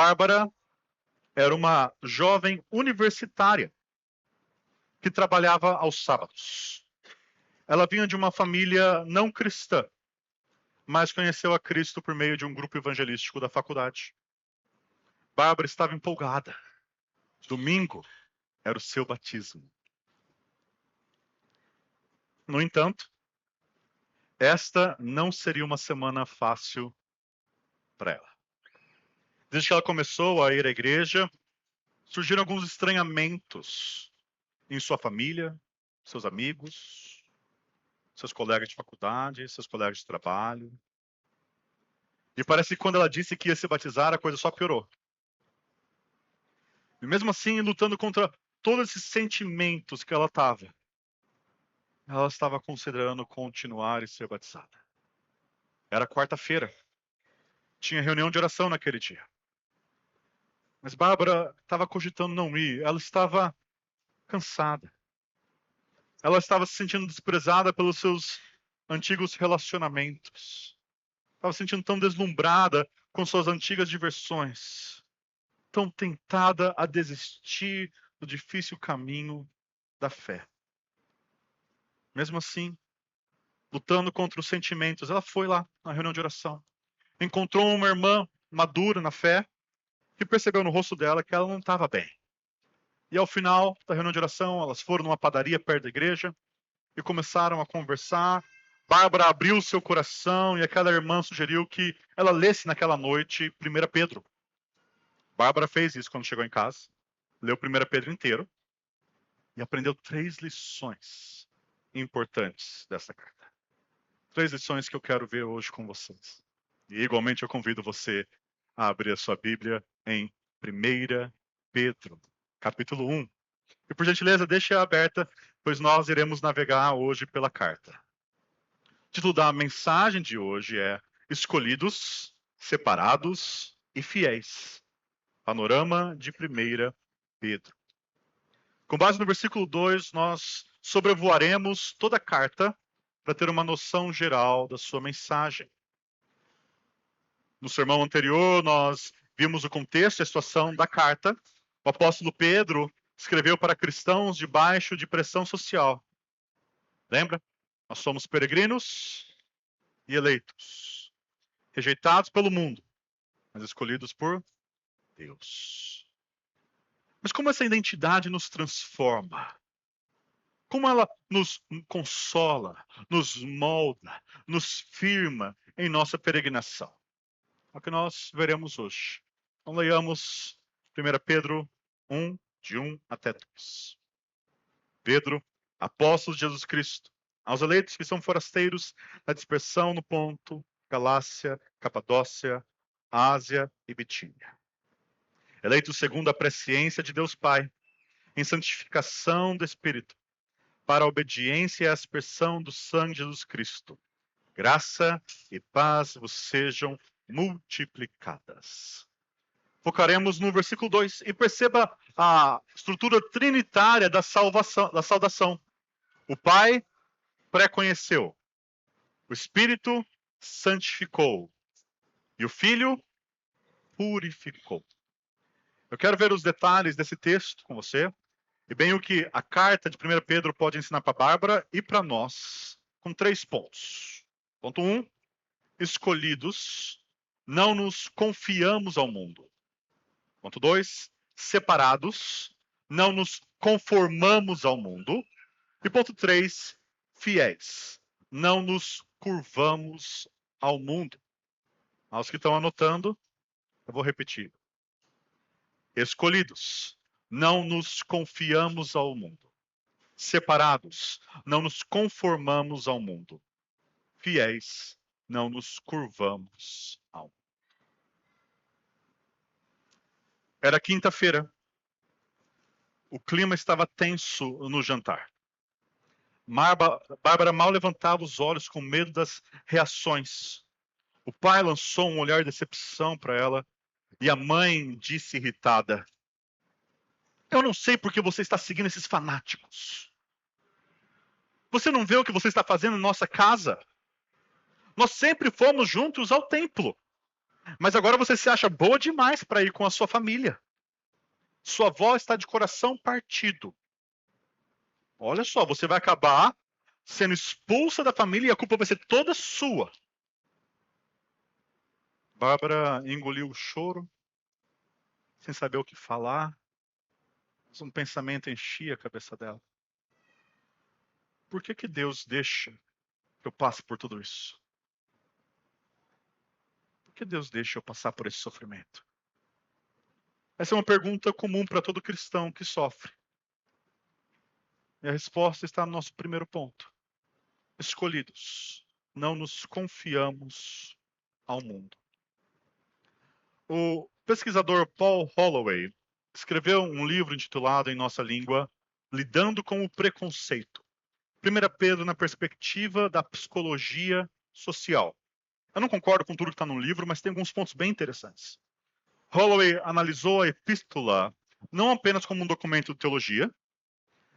Bárbara era uma jovem universitária que trabalhava aos sábados. Ela vinha de uma família não cristã, mas conheceu a Cristo por meio de um grupo evangelístico da faculdade. Bárbara estava empolgada. Domingo era o seu batismo. No entanto, esta não seria uma semana fácil para ela. Desde que ela começou a ir à igreja, surgiram alguns estranhamentos em sua família, seus amigos, seus colegas de faculdade, seus colegas de trabalho. E parece que quando ela disse que ia se batizar, a coisa só piorou. E mesmo assim, lutando contra todos esses sentimentos que ela estava considerando continuar e ser batizada. Era quarta-feira. Tinha reunião de oração naquele dia. Mas Bárbara estava cogitando não ir. Ela estava cansada. Ela estava se sentindo desprezada pelos seus antigos relacionamentos. Estava se sentindo tão deslumbrada com suas antigas diversões. Tão tentada a desistir do difícil caminho da fé. Mesmo assim, lutando contra os sentimentos, ela foi lá na reunião de oração. Encontrou uma irmã madura na fé, que percebeu no rosto dela que ela não estava bem. E ao final da reunião de oração, elas foram numa padaria perto da igreja e começaram a conversar. Bárbara abriu seu coração e aquela irmã sugeriu que ela lesse naquela noite 1 Pedro. Bárbara fez isso quando chegou em casa, leu 1 Pedro inteiro e aprendeu 3 lições importantes dessa carta. 3 lições que eu quero ver hoje com vocês. E igualmente eu convido você a abrir a sua Bíblia em 1 Pedro, capítulo 1. E por gentileza, deixe-a aberta, pois nós iremos navegar hoje pela carta. O título da mensagem de hoje é Escolhidos, Separados e Fiéis. Panorama de 1 Pedro. Com base no versículo 2, nós sobrevoaremos toda a carta para ter uma noção geral da sua mensagem. No sermão anterior, nós vimos o contexto e a situação da carta. O apóstolo Pedro escreveu para cristãos debaixo de pressão social. Lembra? Nós somos peregrinos e eleitos, rejeitados pelo mundo, mas escolhidos por Deus. Mas como essa identidade nos transforma? Como ela nos consola, nos molda, nos firma em nossa peregrinação? É o que nós veremos hoje. Então leiamos 1 Pedro 1, de 1 até 2. Pedro, apóstolo de Jesus Cristo, aos eleitos que são forasteiros na dispersão no Ponto, Galácia, Capadócia, Ásia e Bitínia. Eleitos segundo a presciência de Deus Pai, em santificação do Espírito, para a obediência e a aspersão do sangue de Jesus Cristo. Graça e paz vos sejam multiplicadas. Focaremos no versículo 2 e perceba a estrutura trinitária da saudação. O Pai pré-conheceu, o Espírito santificou e o Filho purificou. Eu quero ver os detalhes desse texto com você e bem o que a carta de 1 Pedro pode ensinar para Bárbara e para nós, com 3 pontos. Ponto 1, escolhidos, não nos confiamos ao mundo. Ponto 2, separados, não nos conformamos ao mundo. E ponto 3, fiéis, não nos curvamos ao mundo. Aos que estão anotando, eu vou repetir. Escolhidos, não nos confiamos ao mundo. Separados, não nos conformamos ao mundo. Fiéis, não nos curvamos ao mundo. Era quinta-feira. O clima estava tenso no jantar. Bárbara mal levantava os olhos com medo das reações. O pai lançou um olhar de decepção para ela e a mãe disse irritada: eu não sei por que você está seguindo esses fanáticos. Você não vê o que você está fazendo em nossa casa? Nós sempre fomos juntos ao templo. Mas agora você se acha boa demais para ir com a sua família. Sua avó está de coração partido. Olha só, você vai acabar sendo expulsa da família e a culpa vai ser toda sua. Bárbara engoliu o choro, sem saber o que falar. Mas um pensamento enchia a cabeça dela. Por que Deus deixa que eu passe por tudo isso? Por que Deus deixa eu passar por esse sofrimento? Essa é uma pergunta comum para todo cristão que sofre. E a resposta está no nosso primeiro ponto. Escolhidos, não nos confiamos ao mundo. O pesquisador Paul Holloway escreveu um livro intitulado em nossa língua Lidando com o Preconceito. 1 Pedro na perspectiva da psicologia social. Eu não concordo com tudo que está no livro, mas tem alguns pontos bem interessantes. Holloway analisou a epístola não apenas como um documento de teologia,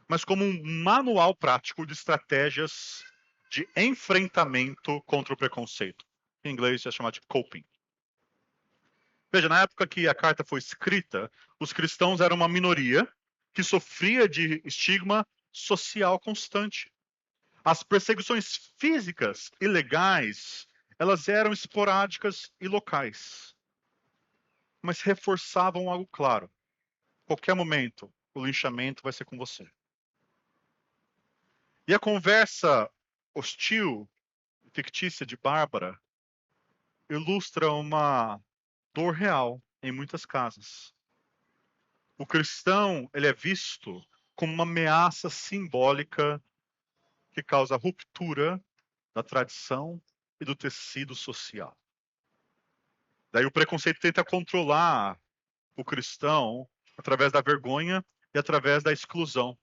mas como um manual prático de estratégias de enfrentamento contra o preconceito. Em inglês é chamado de coping. Veja, na época que a carta foi escrita, os cristãos eram uma minoria que sofria de estigma social constante. As perseguições físicas e legais, elas eram esporádicas e locais, mas reforçavam algo claro. Qualquer momento, o linchamento vai ser com você. E a conversa hostil, fictícia de Bárbara, ilustra uma dor real em muitas casas. O cristão, ele é visto como uma ameaça simbólica que causa ruptura da tradição e do tecido social. Daí o preconceito tenta controlar o cristão através da vergonha e através da exclusão.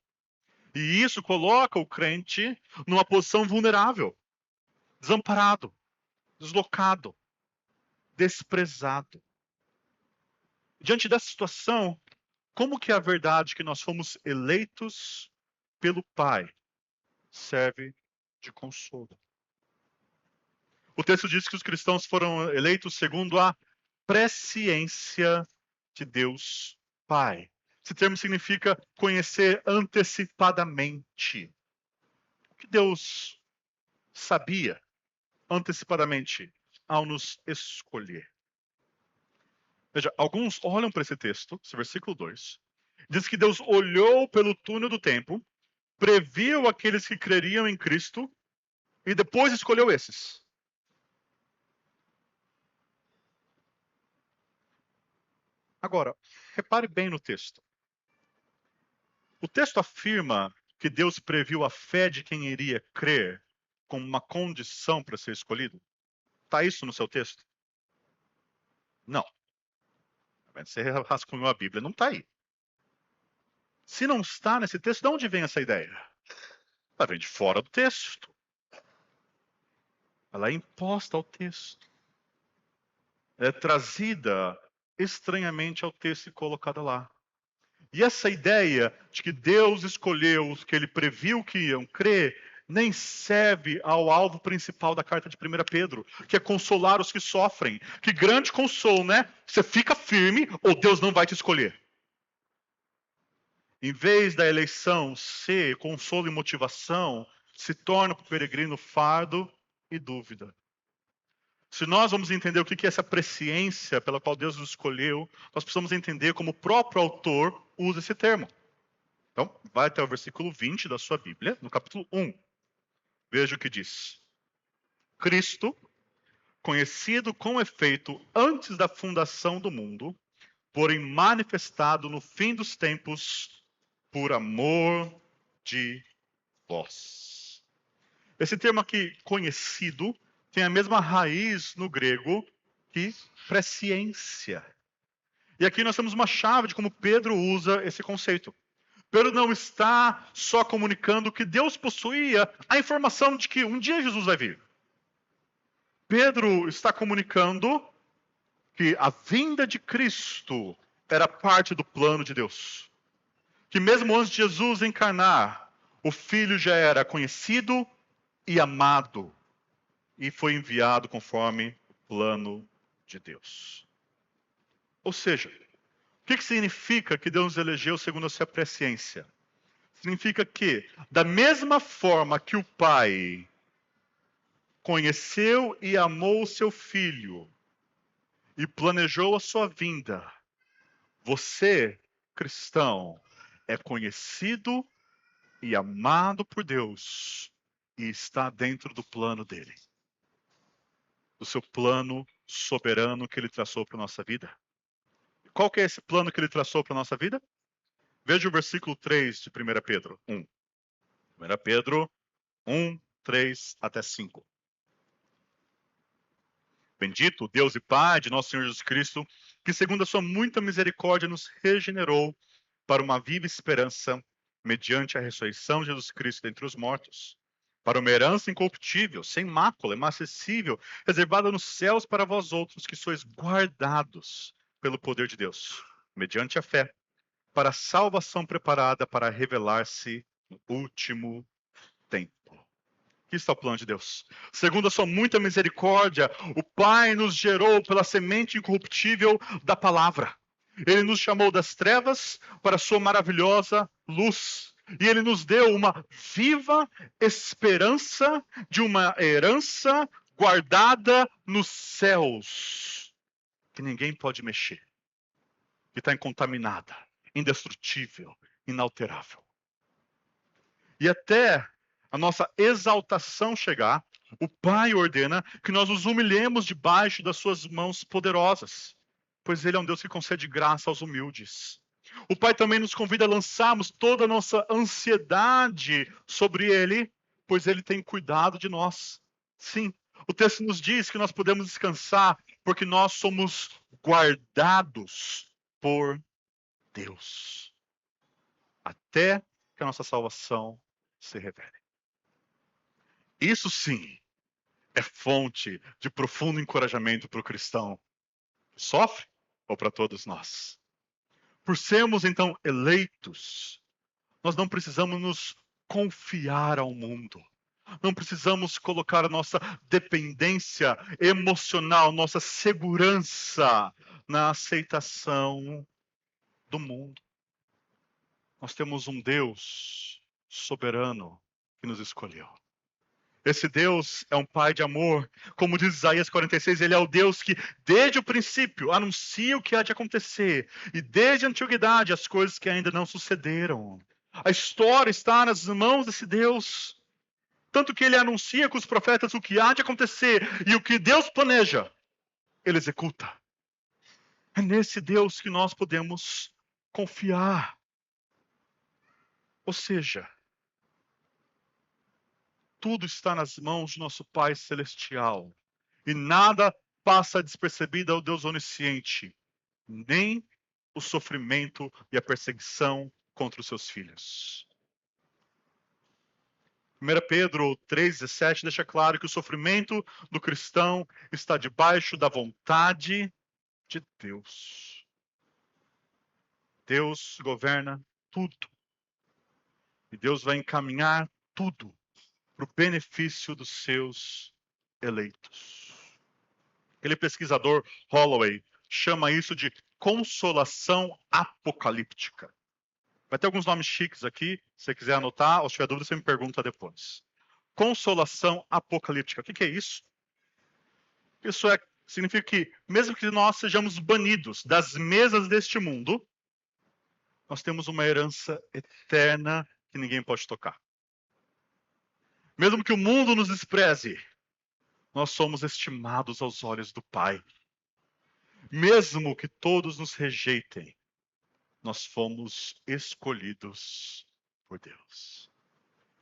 E isso coloca o crente numa posição vulnerável, desamparado, deslocado, desprezado. Diante dessa situação, como que a verdade que nós fomos eleitos pelo Pai serve de consolo? O texto diz que os cristãos foram eleitos segundo a presciência de Deus Pai. Esse termo significa conhecer antecipadamente. O que Deus sabia antecipadamente ao nos escolher? Veja, alguns olham para esse texto, esse versículo 2, diz que Deus olhou pelo túnel do tempo, previu aqueles que creriam em Cristo e depois escolheu esses. Agora, repare bem no texto. O texto afirma que Deus previu a fé de quem iria crer como uma condição para ser escolhido? Está isso no seu texto? Não. Você rascunhou a Bíblia, não está aí. Se não está nesse texto, de onde vem essa ideia? Ela vem de fora do texto. Ela é imposta ao texto. É trazida estranhamente ao texto e colocada lá. E essa ideia de que Deus escolheu os que ele previu que iam crer, nem serve ao alvo principal da carta de 1 Pedro, que é consolar os que sofrem. Que grande consolo, né? Você fica firme ou Deus não vai te escolher. Em vez da eleição ser consolo e motivação, se torna para o peregrino fardo e dúvida. Se nós vamos entender o que é essa presciência pela qual Deus nos escolheu, nós precisamos entender como o próprio autor usa esse termo. Então, vai até o versículo 20 da sua Bíblia, no capítulo 1. Veja o que diz. Cristo, conhecido com efeito antes da fundação do mundo, porém manifestado no fim dos tempos, por amor de vós. Esse termo aqui, conhecido, tem a mesma raiz no grego que presciência. E aqui nós temos uma chave de como Pedro usa esse conceito. Pedro não está só comunicando que Deus possuía a informação de que um dia Jesus vai vir. Pedro está comunicando que a vinda de Cristo era parte do plano de Deus. Que mesmo antes de Jesus encarnar, o Filho já era conhecido e amado. E foi enviado conforme o plano de Deus. Ou seja, o que significa que Deus nos elegeu segundo a sua presciência? Significa que, da mesma forma que o Pai conheceu e amou o seu Filho e planejou a sua vinda, você, cristão, é conhecido e amado por Deus e está dentro do plano dele, do seu plano soberano que ele traçou para a nossa vida. Qual que é esse plano que ele traçou para a nossa vida? Veja o versículo 3 de 1 Pedro 1. 1 Pedro 1, 3 até 5. Bendito Deus e Pai de nosso Senhor Jesus Cristo, que segundo a sua muita misericórdia nos regenerou para uma viva esperança, mediante a ressurreição de Jesus Cristo dentre os mortos, para uma herança incorruptível, sem mácula, inacessível, reservada nos céus para vós outros, que sois guardados pelo poder de Deus, mediante a fé, para a salvação preparada para revelar-se no último tempo. Aqui está o plano de Deus. Segundo a sua muita misericórdia, o Pai nos gerou pela semente incorruptível da palavra. Ele nos chamou das trevas para a sua maravilhosa luz. E ele nos deu uma viva esperança de uma herança guardada nos céus, que ninguém pode mexer, que está incontaminada, indestrutível, inalterável. E até a nossa exaltação chegar, o Pai ordena que nós nos humilhemos debaixo das suas mãos poderosas, pois Ele é um Deus que concede graça aos humildes. O Pai também nos convida a lançarmos toda a nossa ansiedade sobre Ele, pois Ele tem cuidado de nós. Sim, o texto nos diz que nós podemos descansar, porque nós somos guardados por Deus, até que a nossa salvação se revele. Isso sim é fonte de profundo encorajamento para o cristão que sofre ou para todos nós. Por sermos então eleitos, nós não precisamos nos confiar ao mundo. Não precisamos colocar a nossa dependência emocional, nossa segurança na aceitação do mundo. Nós temos um Deus soberano que nos escolheu. Esse Deus é um Pai de amor. Como diz Isaías 46, ele é o Deus que, desde o princípio, anuncia o que há de acontecer. E desde a antiguidade, as coisas que ainda não sucederam. A história está nas mãos desse Deus. Tanto que ele anuncia com os profetas o que há de acontecer. E o que Deus planeja, ele executa. É nesse Deus que nós podemos confiar. Ou seja, tudo está nas mãos de nosso Pai Celestial. E nada passa despercebido ao Deus onisciente. Nem o sofrimento e a perseguição contra os seus filhos. 1 Pedro 3,17 deixa claro que o sofrimento do cristão está debaixo da vontade de Deus. Deus governa tudo. E Deus vai encaminhar tudo para o benefício dos seus eleitos. Aquele pesquisador Holloway chama isso de consolação apocalíptica. Vai ter alguns nomes chiques aqui, se você quiser anotar, ou se tiver dúvida, você me pergunta depois. Consolação apocalíptica. O que é isso? Isso significa que, mesmo que nós sejamos banidos das mesas deste mundo, nós temos uma herança eterna que ninguém pode tocar. Mesmo que o mundo nos despreze, nós somos estimados aos olhos do Pai. Mesmo que todos nos rejeitem, nós fomos escolhidos por Deus.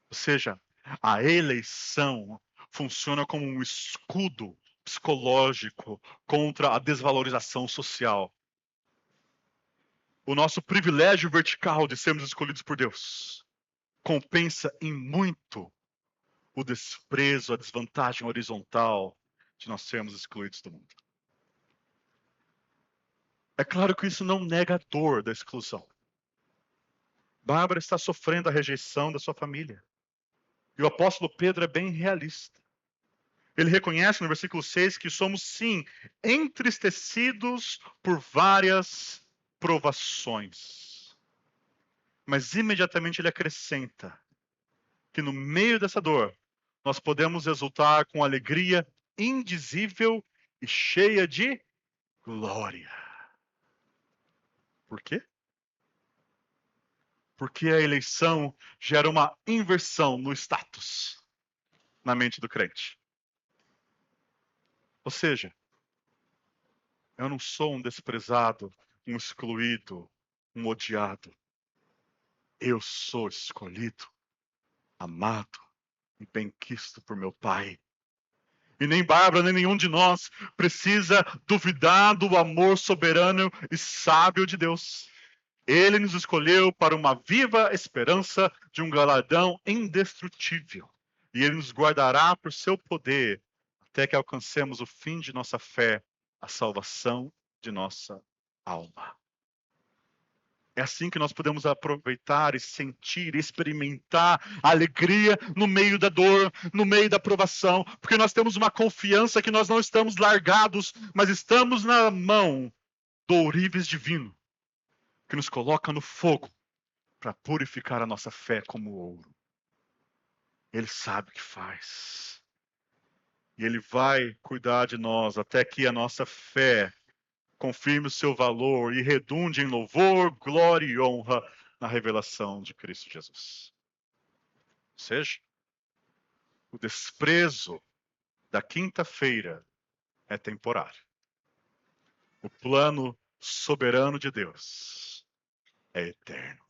Ou seja, a eleição funciona como um escudo psicológico contra a desvalorização social. O nosso privilégio vertical de sermos escolhidos por Deus compensa em muito o desprezo, a desvantagem horizontal de nós sermos excluídos do mundo. É claro que isso não nega a dor da exclusão. Bárbara está sofrendo a rejeição da sua família. E o apóstolo Pedro é bem realista. Ele reconhece no versículo 6 que somos, sim, entristecidos por várias provações. Mas imediatamente ele acrescenta que no meio dessa dor, nós podemos exultar com alegria indizível e cheia de glória. Por quê? Porque a eleição gera uma inversão no status na mente do crente. Ou seja, eu não sou um desprezado, um excluído, um odiado. Eu sou escolhido, amado e benquisto por meu Pai. E nem Bárbara, nem nenhum de nós precisa duvidar do amor soberano e sábio de Deus. Ele nos escolheu para uma viva esperança de um galardão indestrutível. E Ele nos guardará por seu poder até que alcancemos o fim de nossa fé, a salvação de nossa alma. É assim que nós podemos aproveitar e sentir, experimentar a alegria no meio da dor, no meio da provação, porque nós temos uma confiança que nós não estamos largados, mas estamos na mão do ourives divino, que nos coloca no fogo para purificar a nossa fé como ouro. Ele sabe o que faz. E Ele vai cuidar de nós até que a nossa fé confirme o seu valor e redunde em louvor, glória e honra na revelação de Cristo Jesus. Ou seja, o desprezo da quinta-feira é temporário. O plano soberano de Deus é eterno.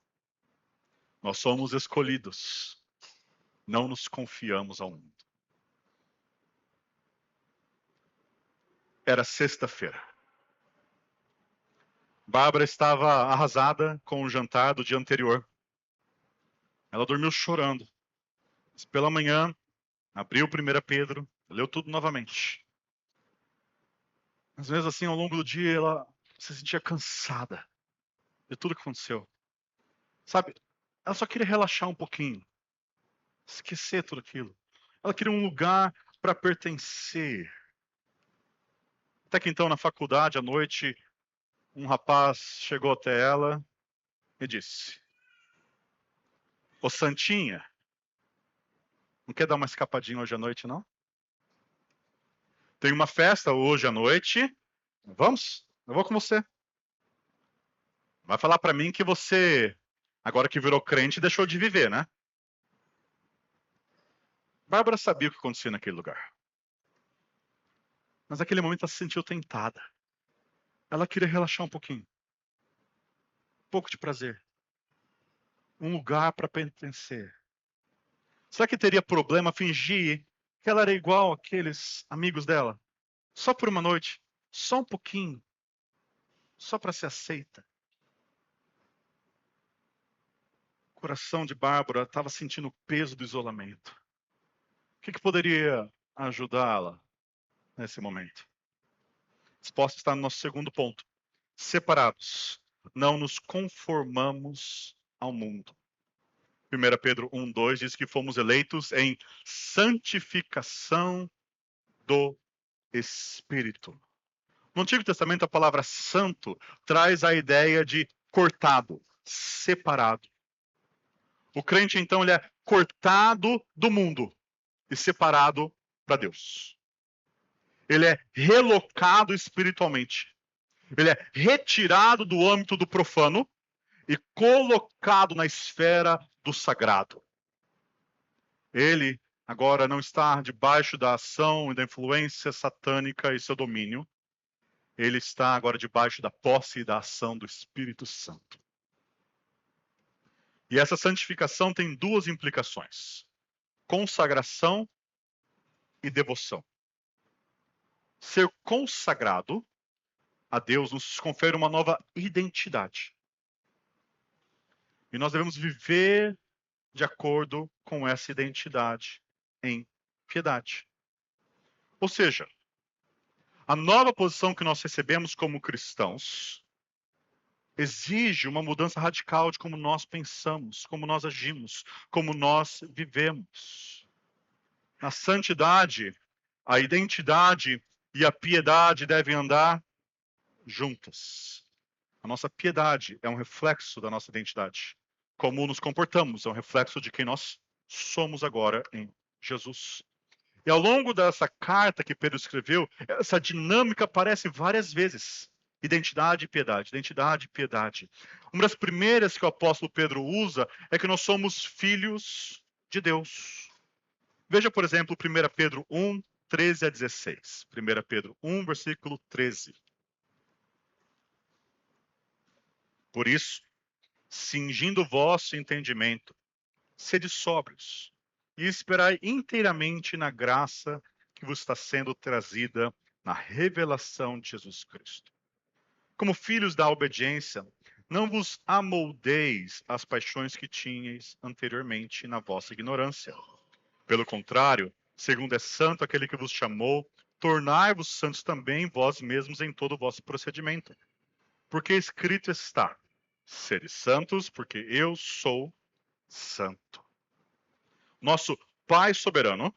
Nós somos escolhidos. Não nos confiamos ao mundo. Era sexta-feira. Bárbara estava arrasada com o jantar do dia anterior. Ela dormiu chorando. Mas pela manhã, abriu 1 Pedro, leu tudo novamente. Mas mesmo assim, ao longo do dia, ela se sentia cansada de tudo que aconteceu. Sabe, ela só queria relaxar um pouquinho. Esquecer tudo aquilo. Ela queria um lugar para pertencer. Até que então, na faculdade, à noite, um rapaz chegou até ela e disse: Ô Santinha, não quer dar uma escapadinha hoje à noite, não? Tem uma festa hoje à noite. Vamos? Eu vou com você. Vai falar para mim que você, agora que virou crente, deixou de viver, né? Bárbara sabia o que acontecia naquele lugar. Mas naquele momento ela se sentiu tentada. Ela queria relaxar um pouquinho. Um pouco de prazer. Um lugar para pertencer. Será que teria problema fingir que ela era igual àqueles amigos dela? Só por uma noite. Só um pouquinho. Só para ser aceita. O coração de Bárbara estava sentindo o peso do isolamento. O que poderia ajudá-la nesse momento? A resposta está no nosso segundo ponto. Separados, não nos conformamos ao mundo. 1 Pedro 1:2 diz que fomos eleitos em santificação do Espírito. No Antigo Testamento, a palavra santo traz a ideia de cortado, separado. O crente, então, ele é cortado do mundo e separado para Deus. Ele é relocado espiritualmente. Ele é retirado do âmbito do profano e colocado na esfera do sagrado. Ele agora não está debaixo da ação e da influência satânica e seu domínio. Ele está agora debaixo da posse e da ação do Espírito Santo. E essa santificação tem duas implicações: consagração e devoção. Ser consagrado a Deus nos confere uma nova identidade. E nós devemos viver de acordo com essa identidade em piedade. Ou seja, a nova posição que nós recebemos como cristãos exige uma mudança radical de como nós pensamos, como nós agimos, como nós vivemos. Na santidade, A identidade e a piedade devem andar juntas. A nossa piedade é um reflexo da nossa identidade. Como nos comportamos é um reflexo de quem nós somos agora em Jesus. E ao longo dessa carta que Pedro escreveu, essa dinâmica aparece várias vezes. Identidade e piedade, identidade e piedade. Uma das primeiras que o apóstolo Pedro usa é que nós somos filhos de Deus. Veja, por exemplo, 1 Pedro 1, 13 a 16. 1 Pedro 1, versículo 13. Por isso, cingindo o vosso entendimento, sede sóbrios e esperai inteiramente na graça que vos está sendo trazida na revelação de Jesus Cristo. Como filhos da obediência, não vos amoldeis às paixões que tinhais anteriormente na vossa ignorância. Pelo contrário, segundo é santo aquele que vos chamou, tornai-vos santos também vós mesmos em todo o vosso procedimento. Porque escrito está: sede santos, porque eu sou santo. Nosso Pai soberano,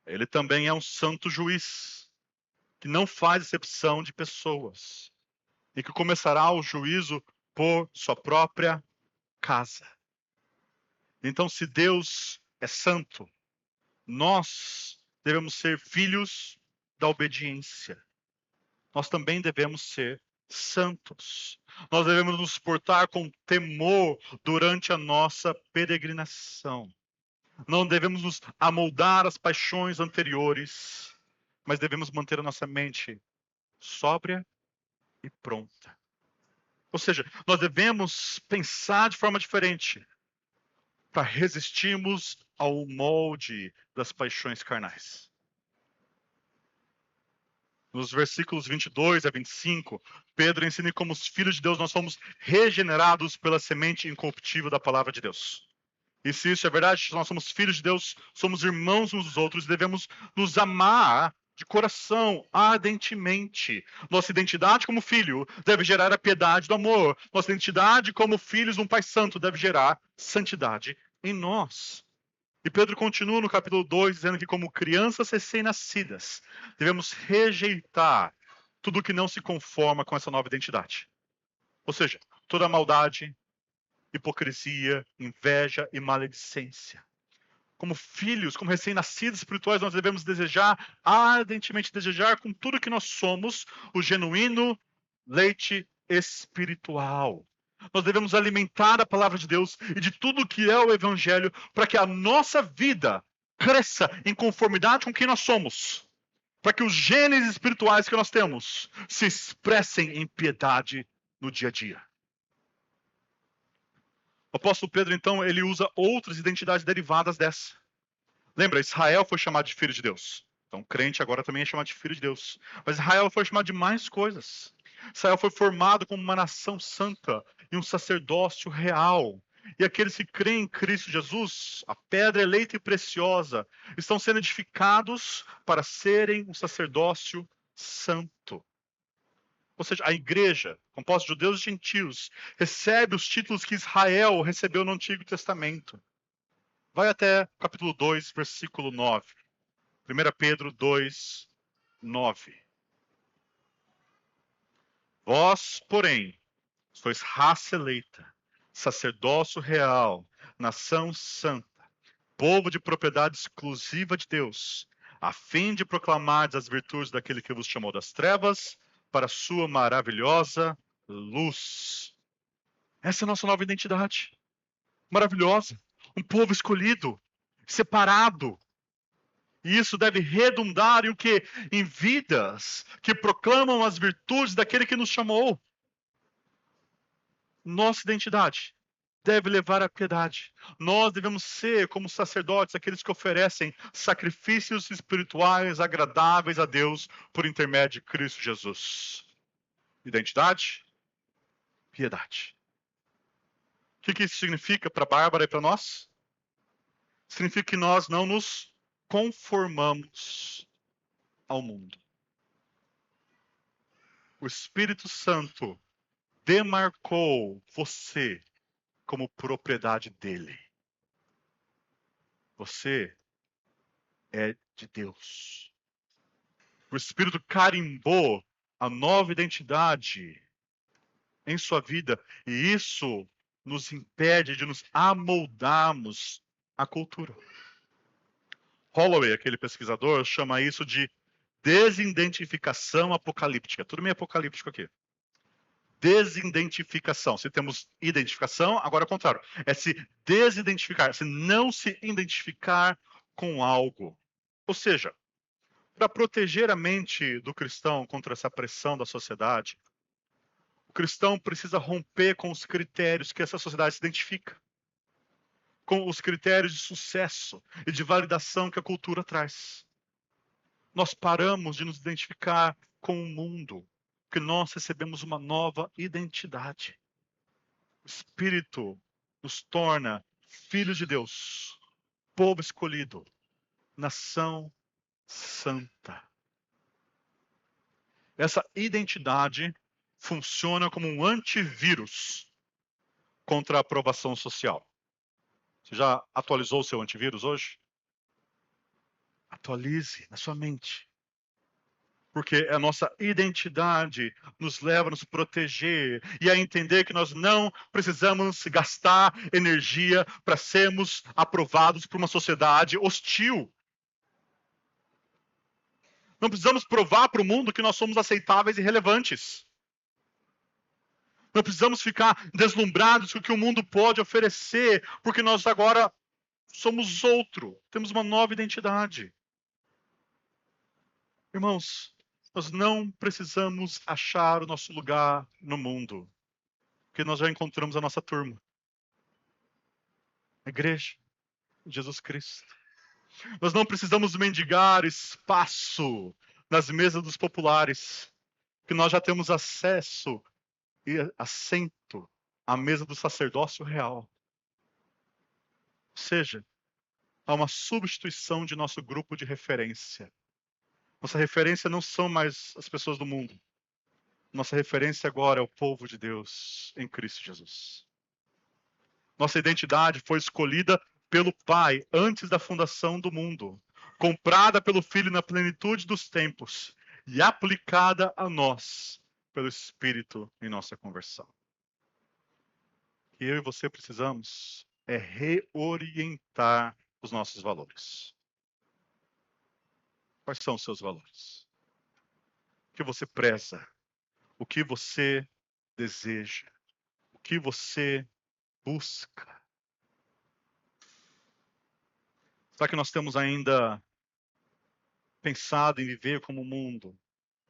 ele também é um santo juiz, que não faz exceção de pessoas, e que começará o juízo por sua própria casa. Então, se Deus é santo, nós devemos ser filhos da obediência. Nós também devemos ser santos. Nós devemos nos portar com temor durante a nossa peregrinação. Não devemos nos amoldar às paixões anteriores, mas devemos manter a nossa mente sóbria e pronta. Ou seja, nós devemos pensar de forma diferente para resistirmos ao molde das paixões carnais. Nos versículos 22 a 25, Pedro ensina que como os filhos de Deus nós somos regenerados pela semente incorruptível da palavra de Deus. E se isso é verdade, nós somos filhos de Deus, somos irmãos uns dos outros, devemos nos amar de coração, ardentemente. Nossa identidade como filho deve gerar a piedade do amor. Nossa identidade como filhos de um Pai Santo deve gerar santidade em nós. E Pedro continua no capítulo 2, dizendo que como crianças recém-nascidas, devemos rejeitar tudo que não se conforma com essa nova identidade. Ou seja, toda maldade, hipocrisia, inveja e maledicência. Como filhos, como recém-nascidos espirituais, nós devemos desejar, ardentemente desejar com tudo que nós somos, o genuíno leite espiritual. Nós devemos alimentar a palavra de Deus e de tudo que é o evangelho para que a nossa vida cresça em conformidade com quem nós somos. Para que os genes espirituais que nós temos se expressem em piedade no dia a dia. O apóstolo Pedro, então, ele usa outras identidades derivadas dessa. Lembra, Israel foi chamado de filho de Deus. Então, crente agora também é chamado de filho de Deus. Mas Israel foi chamado de mais coisas. Israel foi formado como uma nação santa e um sacerdócio real. E aqueles que creem em Cristo Jesus, a pedra eleita e preciosa, estão sendo edificados para serem um sacerdócio santo. Ou seja, a igreja, composta de judeus e gentios, recebe os títulos que Israel recebeu no Antigo Testamento. Vai até capítulo 2, versículo 9. 1 Pedro 2, 9. Vós, porém, sois raça eleita, sacerdócio real, nação santa, povo de propriedade exclusiva de Deus, a fim de proclamar as virtudes daquele que vos chamou das trevas para a sua maravilhosa luz. Essa é a nossa nova identidade. Maravilhosa. Um povo escolhido, separado. E isso deve redundar em o quê? Em vidas que proclamam as virtudes daquele que nos chamou. Nossa identidade deve levar à piedade. Nós devemos ser, como sacerdotes, aqueles que oferecem sacrifícios espirituais agradáveis a Deus por intermédio de Cristo Jesus. Identidade, piedade. O que isso significa para a Bárbara e para nós? Significa que nós não nos conformamos ao mundo. O Espírito Santo demarcou você como propriedade dele. Você é de Deus. O Espírito carimbou a nova identidade em sua vida. E isso nos impede de nos amoldarmos à cultura. Holloway, aquele pesquisador, chama isso de desidentificação apocalíptica. Tudo meio apocalíptico aqui. Desidentificação. Se temos identificação, agora é o contrário. É se desidentificar, se não se identificar com algo. Ou seja, para proteger a mente do cristão contra essa pressão da sociedade, o cristão precisa romper com os critérios que essa sociedade se identifica, com os critérios de sucesso e de validação que a cultura traz. Nós paramos de nos identificar com o mundo, porque nós recebemos uma nova identidade. O Espírito nos torna filhos de Deus, povo escolhido, nação santa. Essa identidade funciona como um antivírus contra a aprovação social. Você já atualizou o seu antivírus hoje? Atualize na sua mente. Porque a nossa identidade nos leva a nos proteger e a entender que nós não precisamos gastar energia para sermos aprovados por uma sociedade hostil. Não precisamos provar para o mundo que nós somos aceitáveis e relevantes. Não precisamos ficar deslumbrados com o que o mundo pode oferecer, porque nós agora somos outro, temos uma nova identidade. Irmãos, nós não precisamos achar o nosso lugar no mundo, porque nós já encontramos a nossa turma. A igreja, Jesus Cristo. Nós não precisamos mendigar espaço nas mesas dos populares, porque nós já temos acesso e assento à mesa do sacerdócio real. Ou seja, há uma substituição de nosso grupo de referência. Nossa referência não são mais as pessoas do mundo. Nossa referência agora é o povo de Deus em Cristo Jesus. Nossa identidade foi escolhida pelo Pai antes da fundação do mundo, comprada pelo Filho na plenitude dos tempos e aplicada a nós pelo Espírito em nossa conversão. O que eu e você precisamos é reorientar os nossos valores. Quais são os seus valores? O que você preza? O que você deseja? O que você busca? Será que nós temos ainda pensado em viver como o mundo,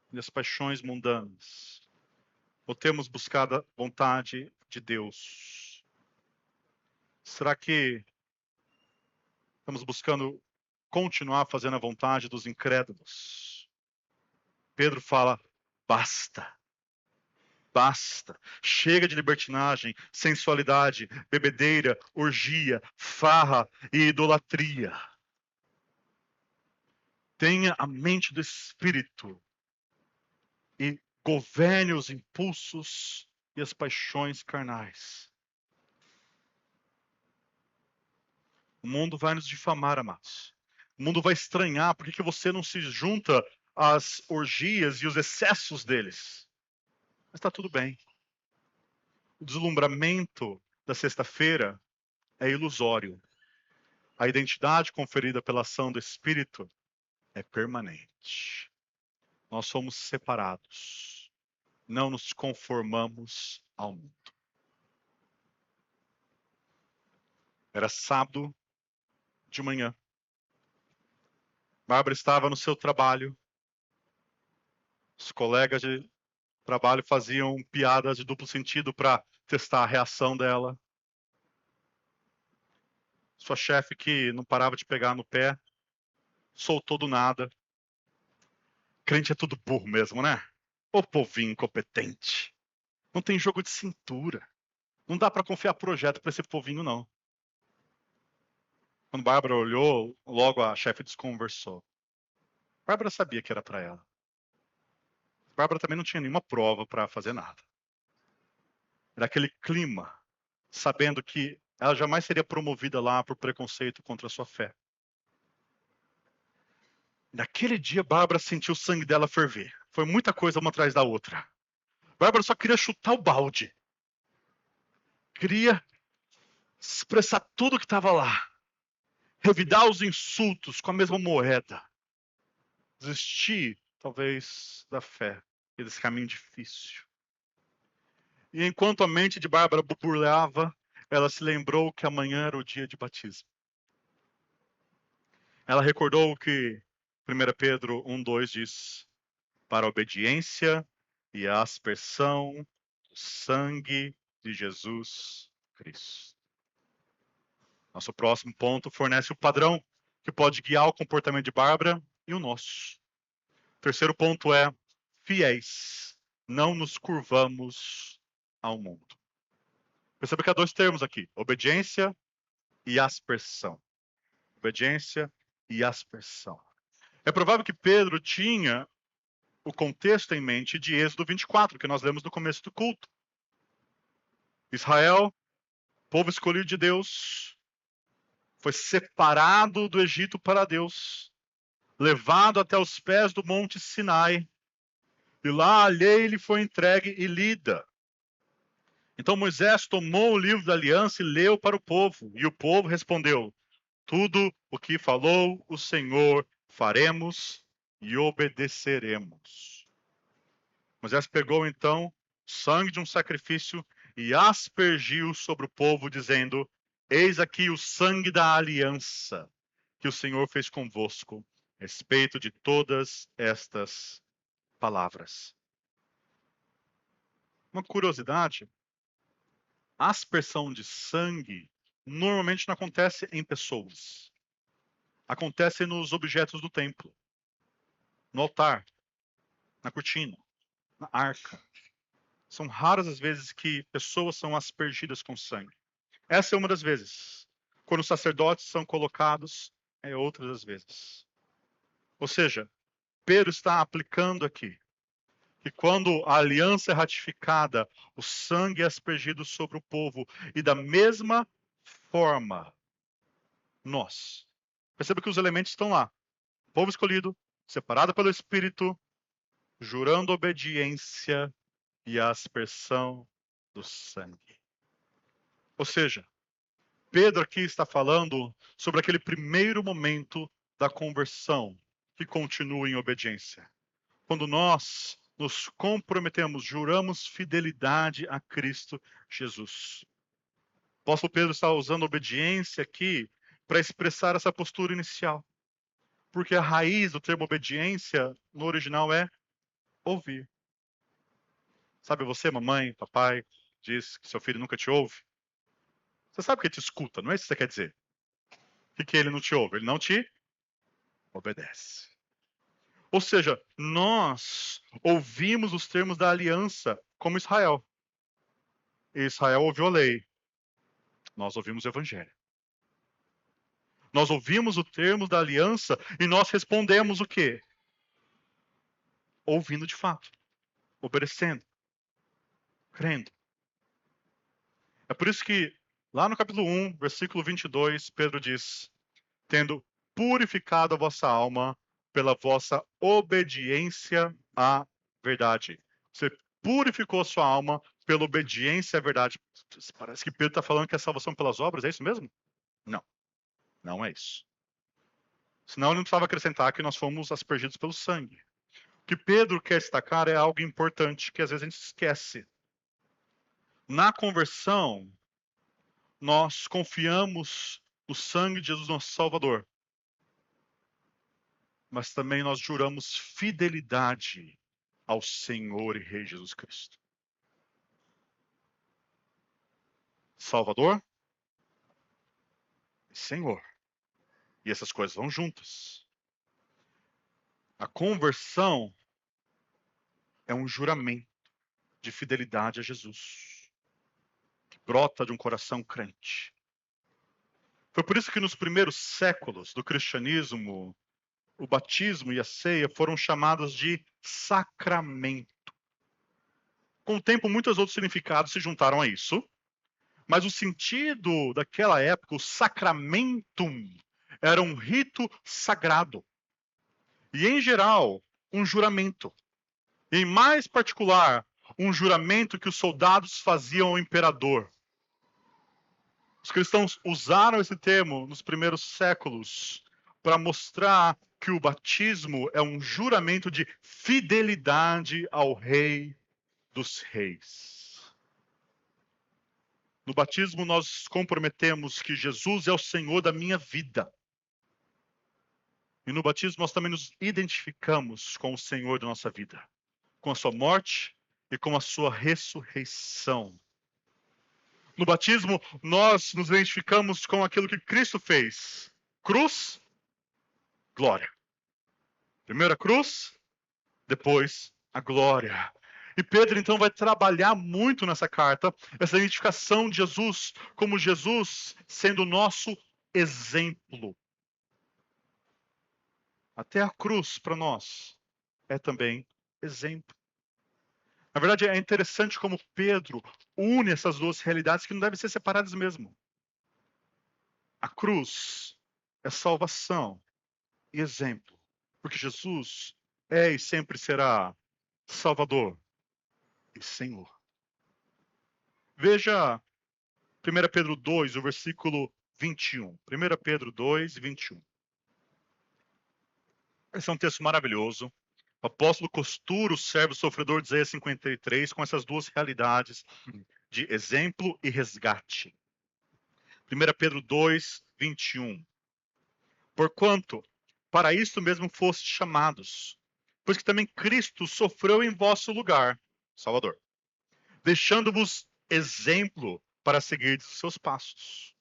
nas paixões mundanas? Ou temos buscado a vontade de Deus? Será que estamos buscando continuar fazendo a vontade dos incrédulos? Pedro fala, basta. Basta. Chega de libertinagem, sensualidade, bebedeira, orgia, farra e idolatria. Tenha a mente do Espírito e governe os impulsos e as paixões carnais. O mundo vai nos difamar, amados. O mundo vai estranhar por que você não se junta às orgias e os excessos deles. Mas está tudo bem. O deslumbramento da sexta-feira é ilusório. A identidade conferida pela ação do Espírito é permanente. Nós somos separados. Não nos conformamos ao mundo. Era sábado de manhã. Bárbara estava no seu trabalho. Os colegas de trabalho faziam piadas de duplo sentido para testar a reação dela. Sua chefe, que não parava de pegar no pé, soltou do nada. Crente é tudo burro mesmo, né? Ô povinho incompetente. Não tem jogo de cintura. Não dá para confiar projeto para esse povinho, não. Quando Bárbara olhou, logo a chefe desconversou. Bárbara sabia que era para ela. Bárbara também não tinha nenhuma prova para fazer nada. Era aquele clima, sabendo que ela jamais seria promovida lá por preconceito contra a sua fé. Naquele dia, Bárbara sentiu o sangue dela ferver. Foi muita coisa uma atrás da outra. Bárbara só queria chutar o balde. Queria expressar tudo que estava lá. Revidar os insultos com a mesma moeda. Desistir, talvez, da fé e desse caminho difícil. E enquanto a mente de Bárbara borbulhava, ela se lembrou que amanhã era o dia de batismo. Ela recordou que 1 Pedro 1:2 diz: para a obediência e a aspersão do sangue de Jesus Cristo. Nosso próximo ponto fornece o padrão que pode guiar o comportamento de Bárbara e o nosso. O terceiro ponto é: fiéis, não nos curvamos ao mundo. Perceba que há dois termos aqui: obediência e aspersão. Obediência e aspersão. É provável que Pedro tinha o contexto em mente de Êxodo 24, que nós lemos no começo do culto. Israel, povo escolhido de Deus, foi separado do Egito para Deus, levado até os pés do monte Sinai, e lá a lei lhe foi entregue e lida. Então Moisés tomou o livro da aliança e leu para o povo, e o povo respondeu: tudo o que falou o Senhor faremos e obedeceremos. Moisés pegou então o sangue de um sacrifício e aspergiu sobre o povo, dizendo: eis aqui o sangue da aliança que o Senhor fez convosco, a respeito de todas estas palavras. Uma curiosidade: a aspersão de sangue normalmente não acontece em pessoas. Acontece nos objetos do templo, no altar, na cortina, na arca. São raras as vezes que pessoas são aspergidas com sangue. Essa é uma das vezes. Quando os sacerdotes são colocados, é outras das vezes. Ou seja, Pedro está aplicando aqui que quando a aliança é ratificada, o sangue é aspergido sobre o povo. E da mesma forma, nós. Perceba que os elementos estão lá. O povo escolhido, separado pelo Espírito, jurando obediência e a aspersão do sangue. Ou seja, Pedro aqui está falando sobre aquele primeiro momento da conversão que continua em obediência. Quando nós nos comprometemos, juramos fidelidade a Cristo Jesus. O apóstolo Pedro está usando obediência aqui para expressar essa postura inicial. Porque a raiz do termo obediência no original é ouvir. Sabe você, mamãe, papai, diz que seu filho nunca te ouve? Você sabe que ele te escuta, não é isso que você quer dizer? O que ele não te ouve? Ele não te obedece. Ou seja, nós ouvimos os termos da aliança como Israel. Israel ouviu a lei. Nós ouvimos o evangelho. Nós ouvimos os termos da aliança e nós respondemos o quê? Ouvindo de fato. Obedecendo. Crendo. É por isso que lá no capítulo 1, versículo 22, Pedro diz: tendo purificado a vossa alma pela vossa obediência à verdade. Você purificou a sua alma pela obediência à verdade. Parece que Pedro está falando que é salvação pelas obras, é isso mesmo? Não, não é isso. Senão ele não precisava acrescentar que nós fomos aspergidos pelo sangue. O que Pedro quer destacar é algo importante que às vezes a gente esquece. Na conversão, nós confiamos no sangue de Jesus, nosso Salvador. Mas também nós juramos fidelidade ao Senhor e Rei Jesus Cristo. Salvador e Senhor. E essas coisas vão juntas. A conversão é um juramento de fidelidade a Jesus, que brota de um coração crente. Foi por isso que nos primeiros séculos do cristianismo, o batismo e a ceia foram chamados de sacramento. Com o tempo, muitos outros significados se juntaram a isso, mas o sentido daquela época, o sacramentum, era um rito sagrado. e, em geral, um juramento. E, em mais particular, um juramento que os soldados faziam ao imperador. Os cristãos usaram esse termo nos primeiros séculos para mostrar que o batismo é um juramento de fidelidade ao Rei dos Reis. No batismo, nós comprometemos que Jesus é o Senhor da minha vida. E no batismo, nós também nos identificamos com o Senhor da nossa vida, com a sua morte e com a sua ressurreição. No batismo, nós nos identificamos com aquilo que Cristo fez. Cruz, glória. Primeiro a cruz, depois a glória. E Pedro, então, vai trabalhar muito nessa carta, essa identificação de Jesus como Jesus sendo o nosso exemplo. Até a cruz, para nós, é também exemplo. Na verdade, é interessante como Pedro une essas duas realidades que não devem ser separadas mesmo. A cruz é salvação e exemplo, porque Jesus é e sempre será Salvador e Senhor. Veja 1 Pedro 2, o versículo 21. 1 Pedro 2, 21. Esse é um texto maravilhoso. O apóstolo costura o servo sofredor de Isaías 53 com essas duas realidades de exemplo e resgate. 1 Pedro 2, 21. Porquanto, para isto mesmo fostes chamados, pois que também Cristo sofreu em vosso lugar, Salvador, deixando-vos exemplo para seguir os seus passos,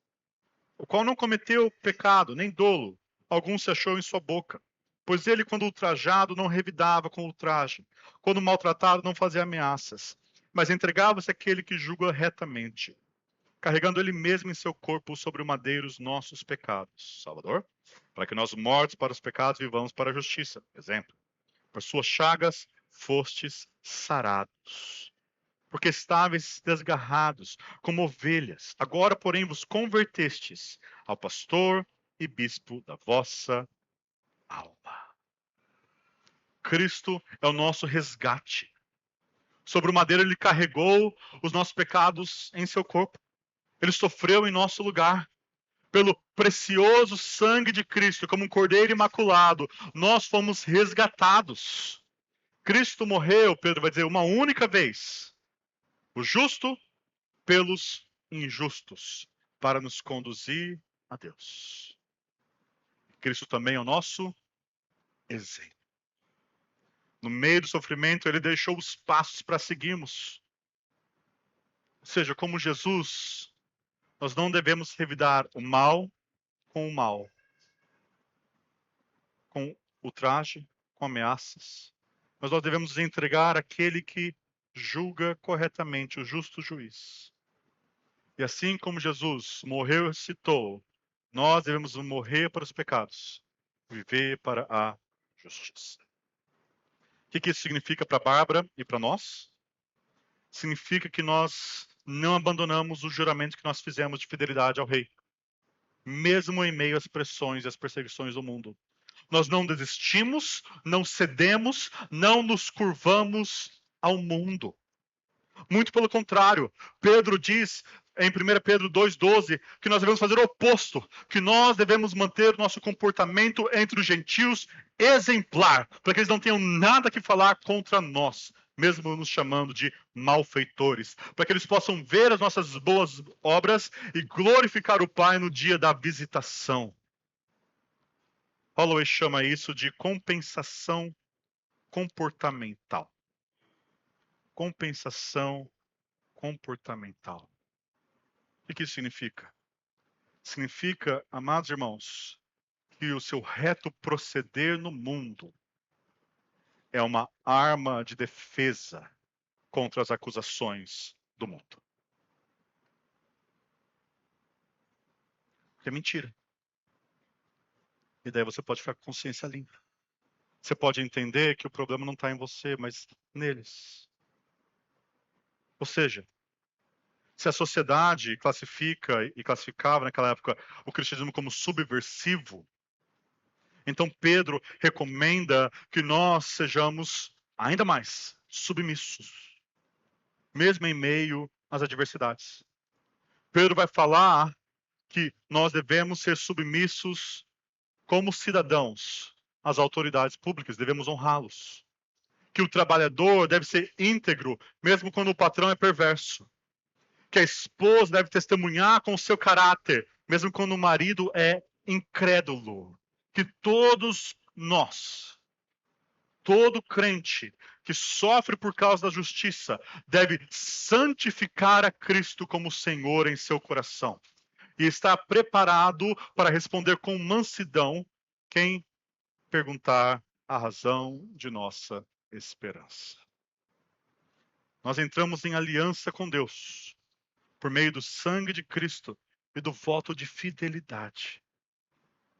o qual não cometeu pecado, nem dolo, algum se achou em sua boca. Pois ele, quando ultrajado, não revidava com ultraje, quando maltratado, não fazia ameaças, mas entregava-se àquele que julga retamente, carregando ele mesmo em seu corpo sobre o madeiro os nossos pecados. Salvador, para que nós, mortos para os pecados, vivamos para a justiça. Exemplo, por suas chagas fostes sarados. Porque estáveis desgarrados, como ovelhas. Agora, porém, vos convertestes ao pastor e bispo da vossa alma. Cristo é o nosso resgate. Sobre o madeiro ele carregou os nossos pecados em seu corpo. Ele sofreu em nosso lugar. Pelo precioso sangue de Cristo, como um cordeiro imaculado, nós fomos resgatados. Cristo morreu, Pedro vai dizer, uma única vez. O justo pelos injustos, para nos conduzir a Deus. Cristo também é o nosso exemplo. No meio do sofrimento, ele deixou os passos para seguirmos. Ou seja, como Jesus, nós não devemos revidar o mal com o mal, com ultraje, com ameaças. Mas nós devemos entregar aquele que julga corretamente, o justo juiz. E assim como Jesus morreu e ressuscitou, nós devemos morrer para os pecados, viver para a justiça. O que isso significa para a Bárbara e para nós? Significa que nós não abandonamos o juramento que nós fizemos de fidelidade ao Rei, mesmo em meio às pressões e às perseguições do mundo. Nós não desistimos, não cedemos, não nos curvamos ao mundo. Muito pelo contrário, Pedro diz em 1 Pedro 2,12 que nós devemos fazer o oposto, que nós devemos manter o nosso comportamento entre os gentios exemplar, para que eles não tenham nada que falar contra nós, mesmo nos chamando de malfeitores, para que eles possam ver as nossas boas obras e glorificar o Pai no dia da visitação. Holloway chama isso de compensação comportamental. Compensação comportamental. O que isso significa? Significa, amados irmãos, que o seu reto proceder no mundo é uma arma de defesa contra as acusações do mundo. É mentira. E daí você pode ficar com consciência limpa. Você pode entender que o problema não está em você, mas neles. Ou seja, se a sociedade classifica e classificava naquela época o cristianismo como subversivo, Então Pedro recomenda que nós sejamos ainda mais submissos, mesmo em meio às adversidades. Pedro vai falar que nós devemos ser submissos como cidadãos às autoridades públicas, devemos honrá-los. Que o trabalhador deve ser íntegro, mesmo quando o patrão é perverso. Que a esposa deve testemunhar com o seu caráter, mesmo quando o marido é incrédulo. Que todos nós, todo crente que sofre por causa da justiça, deve santificar a Cristo como Senhor em seu coração. E estar preparado para responder com mansidão quem perguntar a razão de nossa esperança. Nós entramos em aliança com Deus por meio do sangue de Cristo e do voto de fidelidade.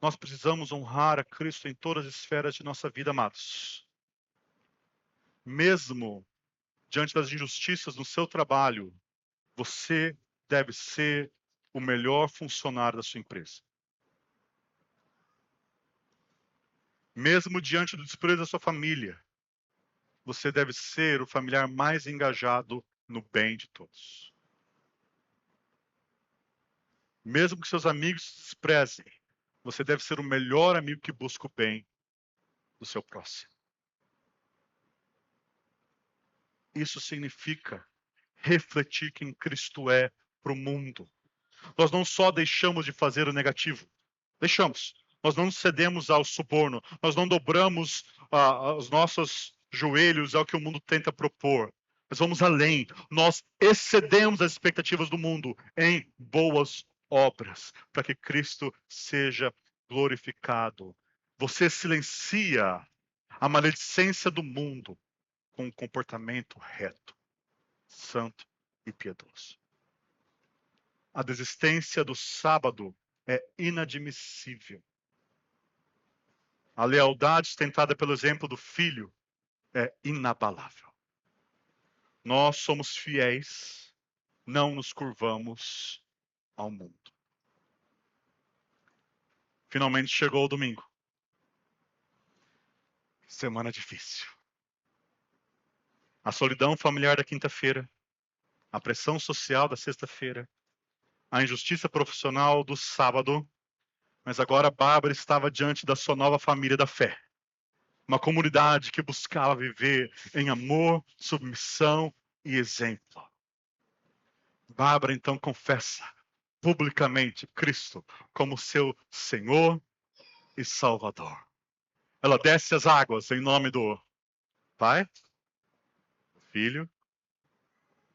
Nós precisamos honrar a Cristo em todas as esferas de nossa vida, amados. Mesmo diante das injustiças no seu trabalho, você deve ser o melhor funcionário da sua empresa. Mesmo diante do desprezo da sua família, você deve ser o familiar mais engajado no bem de todos. Mesmo que seus amigos te desprezem, você deve ser o melhor amigo que busca o bem do seu próximo. Isso significa refletir quem Cristo é para o mundo. Nós não só deixamos de fazer o negativo, deixamos. Nós não cedemos ao suborno, nós não dobramos os nossos joelhos ao que o mundo tenta propor. Mas vamos além, nós excedemos as expectativas do mundo em boas obras, para que Cristo seja glorificado. Você silencia a maledicência do mundo com um comportamento reto, santo e piedoso. A desistência do sábado é inadmissível. A lealdade sustentada pelo exemplo do filho é inabalável. Nós somos fiéis, não nos curvamos ao mundo. Finalmente chegou o domingo. Semana difícil. A solidão familiar da quinta-feira, a pressão social da sexta-feira, a injustiça profissional do sábado, mas agora Bárbara estava diante da sua nova família da fé. Uma comunidade que buscava viver em amor, submissão e exemplo. Bárbara então confessa publicamente Cristo como seu Senhor e Salvador. Ela desce as águas em nome do Pai, do Filho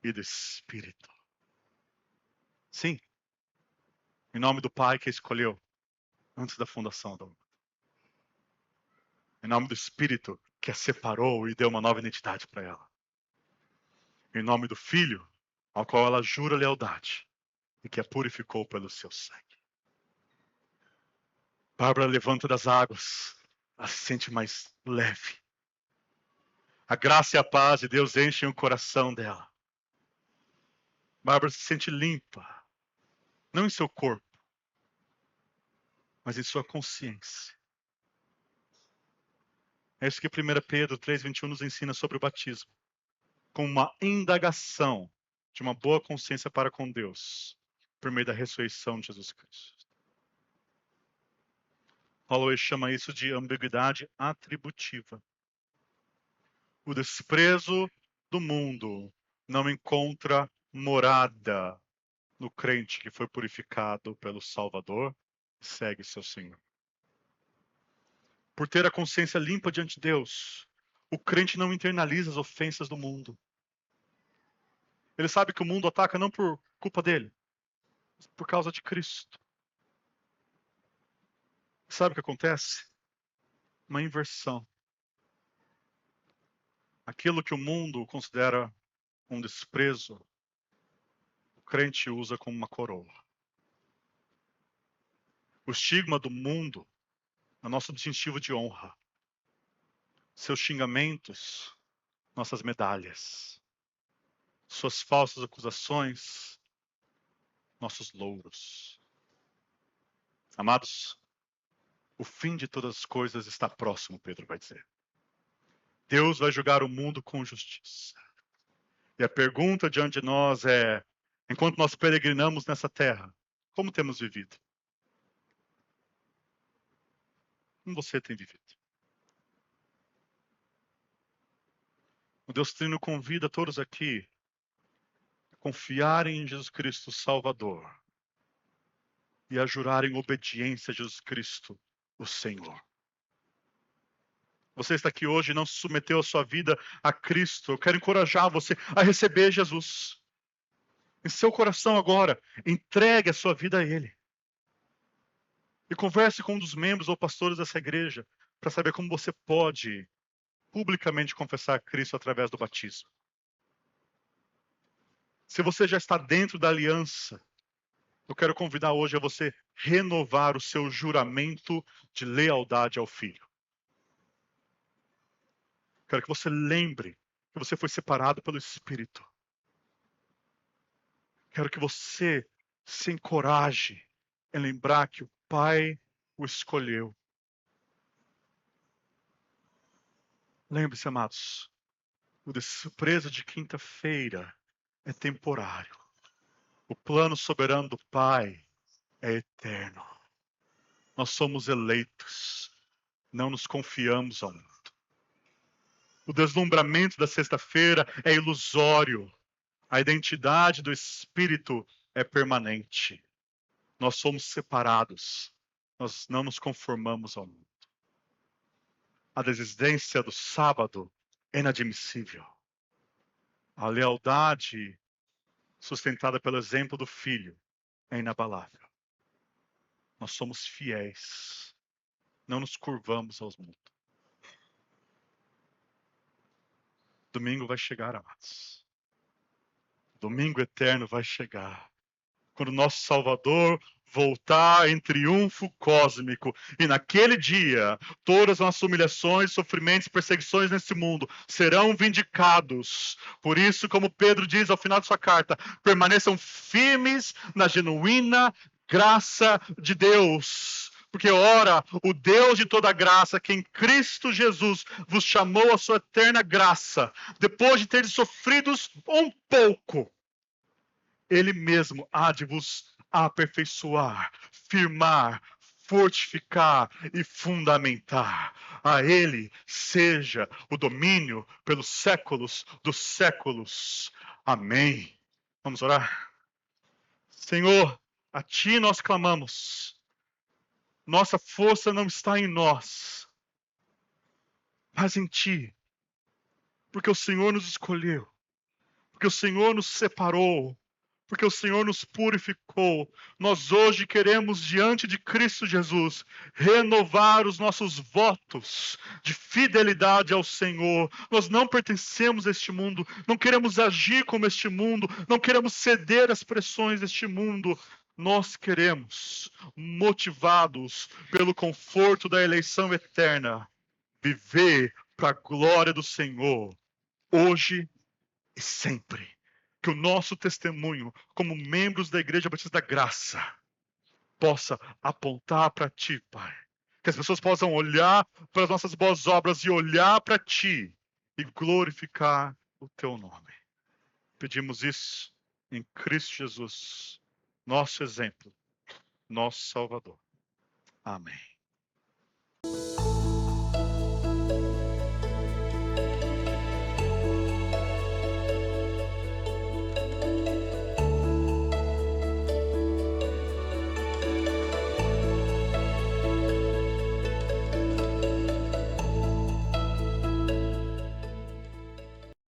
e do Espírito. Sim, em nome do Pai que a escolheu antes da fundação do mundo. Em nome do Espírito que a separou e deu uma nova identidade para ela. Em nome do Filho, ao qual ela jura lealdade e que a purificou pelo seu sangue. Bárbara levanta das águas, ela se sente mais leve. A graça e a paz de Deus enchem o coração dela. Bárbara se sente limpa, não em seu corpo, mas em sua consciência. É isso que 1 Pedro 3,21 nos ensina sobre o batismo. Com uma indagação de uma boa consciência para com Deus, por meio da ressurreição de Jesus Cristo. Paulo chama isso de ambiguidade atributiva. O desprezo do mundo não encontra morada no crente que foi purificado pelo Salvador e segue seu Senhor. Por ter a consciência limpa diante de Deus, o crente não internaliza as ofensas do mundo. Ele sabe que o mundo ataca não por culpa dele, mas por causa de Cristo. Sabe o que acontece? Uma inversão. Aquilo que o mundo considera um desprezo, o crente usa como uma coroa. O estigma do mundo é nosso distintivo de honra. Seus xingamentos, nossas medalhas. Suas falsas acusações, nossos louros. Amados, O fim de todas as coisas está próximo, Pedro vai dizer. Deus vai julgar o mundo com justiça. E a pergunta diante de nós é, enquanto nós peregrinamos nessa terra, como temos vivido? Como você tem vivido? O Deus Trino convida todos aqui a confiarem em Jesus Cristo Salvador e a jurarem obediência a Jesus Cristo, o Senhor. Você está aqui hoje e não submeteu a sua vida a Cristo. Eu quero encorajar você a receber Jesus. Em seu coração agora, entregue a sua vida a Ele. E converse com um dos membros ou pastores dessa igreja para saber como você pode publicamente confessar Cristo através do batismo. Se você já está dentro da aliança, eu quero convidar hoje a você renovar o seu juramento de lealdade ao Filho. Quero que você lembre que você foi separado pelo Espírito. Quero que você se encoraje em lembrar que o Pai o escolheu. Lembre-se, amados, o desprezo de quinta-feira é temporário. O plano soberano do Pai é eterno. Nós somos eleitos, não nos confiamos ao mundo. O deslumbramento da sexta-feira é ilusório. A identidade do Espírito é permanente. Nós somos separados. Nós não nos conformamos ao mundo. A desistência do sábado é inadmissível. A lealdade sustentada pelo exemplo do Filho é inabalável. Nós somos fiéis. Não nos curvamos aos mundos. Domingo vai chegar, amados. Domingo eterno vai chegar. Quando nosso Salvador voltar em triunfo cósmico. E naquele dia, todas as nossas humilhações, sofrimentos, perseguições nesse mundo serão vindicados. Por isso, como Pedro diz ao final de sua carta, permaneçam firmes na genuína graça de Deus. Porque, ora, o Deus de toda graça, que em Cristo Jesus vos chamou a sua eterna graça, depois de teres sofridos um pouco, Ele mesmo há de vos aperfeiçoar, firmar, fortificar e fundamentar. A Ele seja o domínio pelos séculos dos séculos. Amém. Vamos orar? Senhor, a Ti nós clamamos. Nossa força não está em nós, mas em Ti. Porque o Senhor nos escolheu, porque o Senhor nos separou, porque o Senhor nos purificou. Nós hoje queremos, diante de Cristo Jesus, renovar os nossos votos de fidelidade ao Senhor. Nós não pertencemos a este mundo, não queremos agir como este mundo, não queremos ceder às pressões deste mundo. Nós queremos, motivados pelo conforto da eleição eterna, viver para a glória do Senhor, hoje e sempre. Que o nosso testemunho, como membros da Igreja Batista da Graça, possa apontar para Ti, Pai. Que as pessoas possam olhar para as nossas boas obras e olhar para Ti e glorificar o Teu nome. Pedimos isso em Cristo Jesus, nosso exemplo, nosso Salvador. Amém.